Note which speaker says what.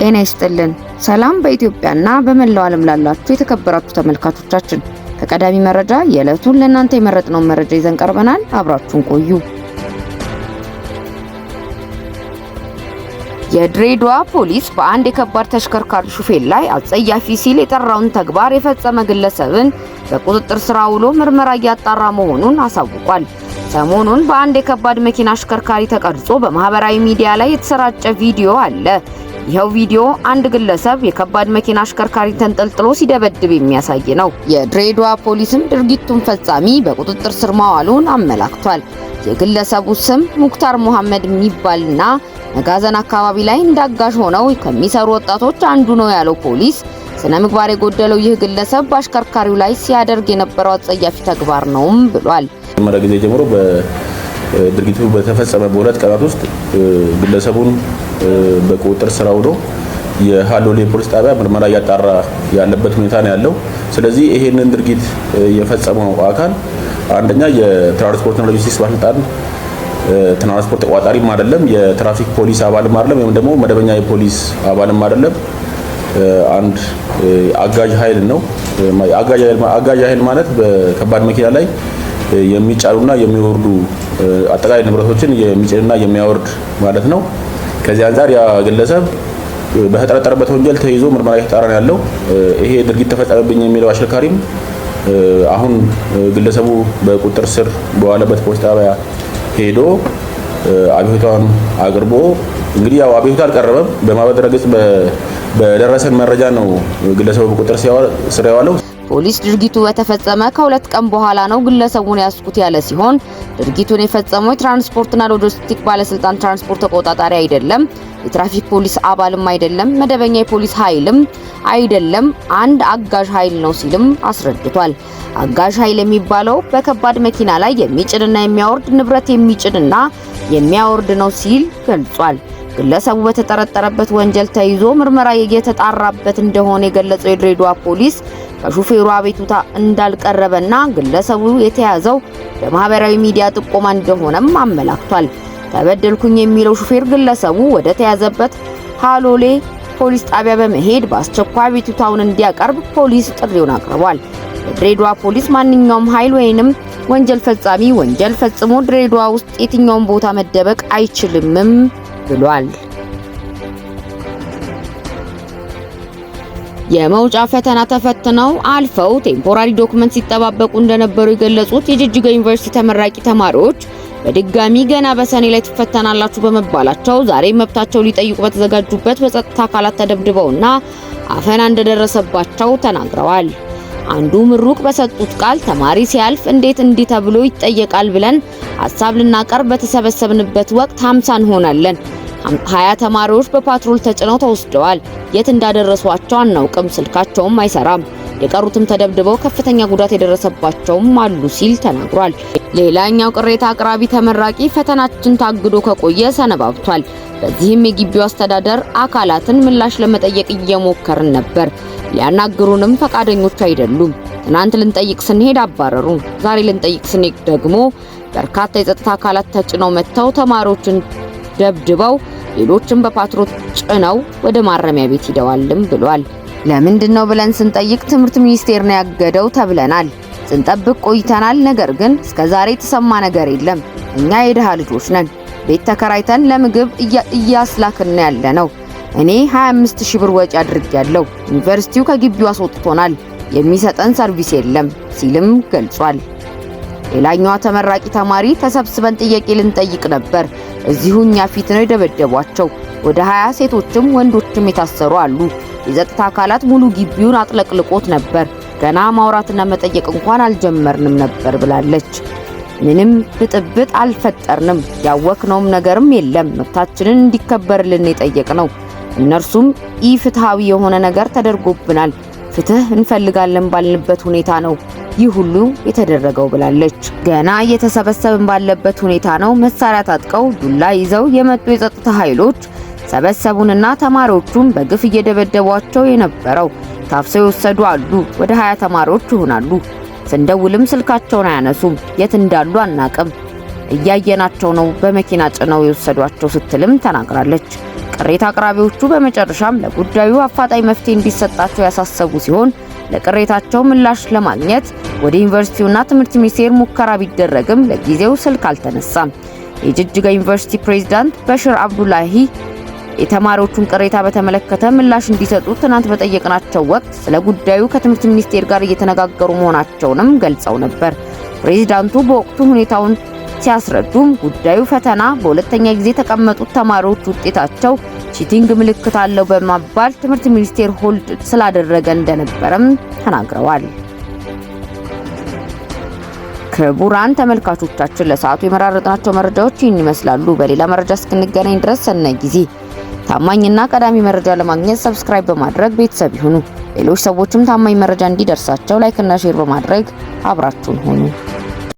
Speaker 1: ጤና ይስጥልን። ሰላም በኢትዮጵያና በመላው ዓለም ላላችሁ የተከበራችሁ ተመልካቾቻችን፣ ከቀዳሚ መረጃ የዕለቱን ለእናንተ የመረጥነውን መረጃ ይዘን ቀርበናል። አብራችሁን ቆዩ። የድሬዳዋ ፖሊስ በአንድ የከባድ ተሽከርካሪ ሹፌር ላይ አጸያፊ ሲል የጠራውን ተግባር የፈጸመ ግለሰብን በቁጥጥር ስር ውሎ ምርመራ እያጣራ መሆኑን አሳውቋል። ሰሞኑን በአንድ የከባድ መኪና አሽከርካሪ ተቀርጾ በማህበራዊ ሚዲያ ላይ የተሰራጨ ቪዲዮ አለ። ይኸው ቪዲዮ አንድ ግለሰብ የከባድ መኪና አሽከርካሪ ተንጠልጥሎ ሲደበድብ የሚያሳይ ነው። የድሬዳዋ ፖሊስም ድርጊቱን ፈጻሚ በቁጥጥር ስር ማዋሉን አመላክቷል። የግለሰቡ ስም ሙክታር መሐመድ የሚባልና መጋዘን አካባቢ ላይ እንዳጋዥ ሆነው ከሚሰሩ ወጣቶች አንዱ ነው ያለው ፖሊስ፣ ስነ ምግባር የጎደለው ይህ ግለሰብ በአሽከርካሪው ላይ ሲያደርግ የነበረው አጸያፊ ተግባር ነውም ብሏል።
Speaker 2: መጀመሪያ ጊዜ ጀምሮ በድርጊቱ በተፈጸመ በሁለት ቀናት ውስጥ ግለሰቡን በቁጥጥር ስር ውሎ የሃሎሌ ፖሊስ ጣቢያ ምርመራ እያጣራ ያለበት ሁኔታ ነው ያለው። ስለዚህ ይሄንን ድርጊት የፈጸመው አካል አንደኛ የትራንስፖርትና ሎጂስቲክስ ባለስልጣን ትራንስፖርት ተቋጣሪም አይደለም፣ የትራፊክ ፖሊስ አባልም አይደለም፣ ወይም ደግሞ መደበኛ የፖሊስ አባልም አይደለም። አንድ አጋዥ ኃይል ነው። አጋዥ ኃይል ማለት በከባድ መኪና ላይ የሚጫኑና የሚወርዱ አጠቃላይ ንብረቶችን የሚጭንና የሚያወርድ ማለት ነው። ከዚህ አንፃር ያ ግለሰብ በተጠረጠረበት ወንጀል ተይዞ ምርመራ እየተጣራ ነው ያለው። ይሄ ድርጊት ተፈጸመብኝ የሚለው አሽከርካሪም አሁን ግለሰቡ በቁጥጥር ስር በዋለበት ፖሊስ ጣቢያ ሄዶ አቤቱታውን አቅርቦ እንግዲህ ያው አቤቱታ አልቀረበም። በማህበራዊ ድረገጽ በደረሰን መረጃ ነው ግለሰቡ በቁጥጥር ስር የዋለው።
Speaker 1: ፖሊስ ድርጊቱ በተፈጸመ ከሁለት ቀን በኋላ ነው ግለሰቡን ያስኩት ያለ ሲሆን ድርጊቱን የፈጸመው የትራንስፖርትና ሎጂስቲክስ ባለስልጣን ትራንስፖርት ተቆጣጣሪ አይደለም፣ የትራፊክ ፖሊስ አባልም አይደለም፣ መደበኛ የፖሊስ ኃይልም አይደለም፣ አንድ አጋዥ ኃይል ነው ሲልም አስረድቷል። አጋዥ ኃይል የሚባለው በከባድ መኪና ላይ የሚጭንና የሚያወርድ ንብረት የሚጭንና የሚያወርድ ነው ሲል ገልጿል። ግለሰቡ በተጠረጠረበት ወንጀል ተይዞ ምርመራ እየተጣራበት እንደሆነ የገለጸው የድሬዳዋ ፖሊስ ከሹፌሩ አቤቱታ እንዳልቀረበና ግለሰቡ የተያዘው በማህበራዊ ሚዲያ ጥቆማ እንደሆነም አመላክቷል። ተበደልኩኝ የሚለው ሹፌር ግለሰቡ ወደ ተያዘበት ሃሎሌ ፖሊስ ጣቢያ በመሄድ በአስቸኳይ አቤቱታውን እንዲያቀርብ ፖሊስ ጥሪውን አቅርቧል። የድሬዳዋ ፖሊስ ማንኛውም ኃይል ወይንም ወንጀል ፈጻሚ ወንጀል ፈጽሞ ድሬዳዋ ውስጥ የትኛውም ቦታ መደበቅ አይችልምም ብሏል። የመውጫ ፈተና ተፈትነው አልፈው ቴምፖራሪ ዶክመንት ሲጠባበቁ እንደነበሩ የገለጹት የጅጅጋ ዩኒቨርሲቲ ተመራቂ ተማሪዎች በድጋሚ ገና በሰኔ ላይ ትፈተናላችሁ በመባላቸው ዛሬ መብታቸው ሊጠይቁ በተዘጋጁበት በጸጥታ አካላት ተደብድበውና አፈና እንደደረሰባቸው ተናግረዋል። አንዱ ምሩቅ በሰጡት ቃል ተማሪ ሲያልፍ እንዴት እንዲህ ተብሎ ይጠየቃል ብለን ሐሳብ ልናቀርብ በተሰበሰብንበት ወቅት 50 እንሆናለን። 20 ተማሪዎች በፓትሮል ተጭነው ተወስደዋል። የት እንዳደረሷቸው አናውቅም፣ ስልካቸውም አይሰራም። የቀሩትም ተደብድበው ከፍተኛ ጉዳት የደረሰባቸውም አሉ ሲል ተናግሯል። ሌላኛው ቅሬታ አቅራቢ ተመራቂ ፈተናችን ታግዶ ከቆየ ሰነባብቷል። በዚህም የግቢው አስተዳደር አካላትን ምላሽ ለመጠየቅ እየሞከርን ነበር። ሊያናግሩንም ፈቃደኞች አይደሉም። ትናንት ልንጠይቅ ስንሄድ አባረሩን። ዛሬ ልንጠይቅ ስንሄድ ደግሞ በርካታ የጸጥታ አካላት ተጭነው መጥተው ተማሪዎችን ደብድበው ሌሎችም በፓትሮል ጭነው ወደ ማረሚያ ቤት ሂደዋልም ብሏል። ለምንድነው ብለን ስንጠይቅ ትምህርት ሚኒስቴር ነው ያገደው ተብለናል። ስንጠብቅ ቆይተናል። ነገር ግን እስከዛሬ የተሰማ ነገር የለም። እኛ የድሃ ልጆች ነን። ቤት ተከራይተን ለምግብ እያስላክን ያለነው። እኔ 25000 ብር ወጪ አድርጌያለሁ። ዩኒቨርሲቲው ከግቢው አስወጥቶናል። የሚሰጠን ሰርቪስ የለም ሲልም ገልጿል። ሌላኛዋ ተመራቂ ተማሪ ተሰብስበን ጥያቄ ልንጠይቅ ነበር። እዚሁ እኛ ፊት ነው የደበደቧቸው። ወደ 20 ሴቶችም ወንዶችም የታሰሩ አሉ። የጸጥታ አካላት ሙሉ ግቢውን አጥለቅልቆት ነበር። ገና ማውራትና መጠየቅ እንኳን አልጀመርንም ነበር ብላለች። ምንም ብጥብጥ አልፈጠርንም፣ ያወክነውም ነገርም የለም። መብታችንን እንዲከበርልን የጠየቅነው እነርሱም ኢፍትሃዊ የሆነ ነገር ተደርጎብናል። ፍትህ እንፈልጋለን ባልንበት ሁኔታ ነው ይህ ሁሉ የተደረገው ብላለች። ገና እየተሰበሰብን ባለበት ሁኔታ ነው መሳሪያ ታጥቀው ዱላ ይዘው የመጡ የጸጥታ ኃይሎች ሰበሰቡንና ተማሪዎቹን በግፍ እየደበደቧቸው የነበረው። ታፍሰው የወሰዱ አሉ። ወደ 20 ተማሪዎች ይሆናሉ። ስንደውልም ስልካቸውን አያነሱም። የት እንዳሉ አናቅም። እያየናቸው ነው በመኪና ጭነው የወሰዷቸው ስትልም ተናግራለች። ቅሬታ አቅራቢዎቹ በመጨረሻም ለጉዳዩ አፋጣኝ መፍትሄ እንዲሰጣቸው ያሳሰቡ ሲሆን ለቅሬታቸው ምላሽ ለማግኘት ወደ ዩኒቨርሲቲውና ትምህርት ሚኒስቴር ሙከራ ቢደረግም ለጊዜው ስልክ አልተነሳም። የጅጅጋ ዩኒቨርሲቲ ፕሬዝዳንት በሽር አብዱላሂ የተማሪዎቹን ቅሬታ በተመለከተ ምላሽ እንዲሰጡ ትናንት በጠየቅናቸው ወቅት ስለ ጉዳዩ ከትምህርት ሚኒስቴር ጋር እየተነጋገሩ መሆናቸውንም ገልጸው ነበር። ፕሬዝዳንቱ በወቅቱ ሁኔታውን ሲያስረዱም ጉዳዩ ፈተና በሁለተኛ ጊዜ የተቀመጡት ተማሪዎች ውጤታቸው ቺቲንግ ምልክት አለው በማባል ትምህርት ሚኒስቴር ሆልድ ስላደረገ እንደነበረም ተናግረዋል። ክቡራን ተመልካቾቻችን ለሰዓቱ የመራረጥናቸው መረጃዎች ይህን ይመስላሉ። በሌላ መረጃ እስክንገናኝ ድረስ ሰናይ ጊዜ። ታማኝና ቀዳሚ መረጃ ለማግኘት ሰብስክራይብ በማድረግ ቤተሰብ ይሁኑ። ሌሎች ሰዎችም ታማኝ መረጃ እንዲደርሳቸው ላይክ እና ሼር በማድረግ አብራችሁን ሆኑ።